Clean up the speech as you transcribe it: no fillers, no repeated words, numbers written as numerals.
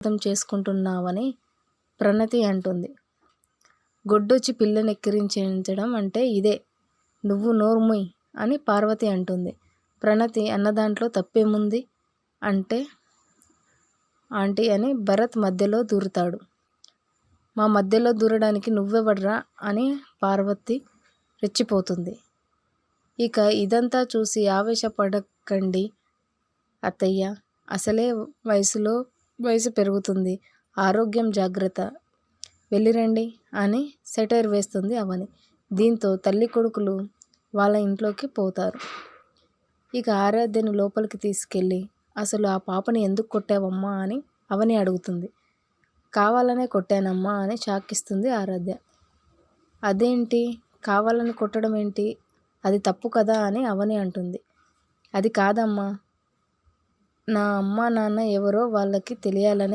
అర్థం చేసుకుంటున్నావని ప్రణతి అంటుంది. గొడ్డొచ్చి పిల్లని ఎక్కిరించడం అంటే ఇదే, నువ్వు నోర్ముయ్ అని పార్వతి అంటుంది. ప్రణతి అన్నదాంట్లో తప్పేముంది అంటే ఆంటీ అని భరత్ మధ్యలో దూరుతాడు. మా మధ్యలో దూరడానికి నువ్వెవడ్రా అని పార్వతి రెచ్చిపోతుంది. ఇక ఇదంతా చూసి ఆవేశపడకండి అత్తయ్య, అసలే వయసు పెరుగుతుంది, ఆరోగ్యం జాగ్రత్త, వెళ్ళిరండి అని సెటైర్ వేస్తుంది అవని. దీంతో తల్లి కొడుకులు వాళ్ళ ఇంట్లోకి పోతారు. ఇక ఆరాధ్యని లోపలికి తీసుకెళ్ళి అసలు ఆ పాపని ఎందుకు కొట్టావమ్మా అని అవని అడుగుతుంది. కావాలనే కొట్టానమ్మా అని షాకిస్తుంది ఆరాధ్య. అదేంటి, కావాలని కొట్టడం ఏంటి, అది తప్పు కదా అని అవని అంటుంది. అది కాదమ్మా, నా అమ్మ నాన్న ఎవరో వాళ్ళకి తెలియాలనే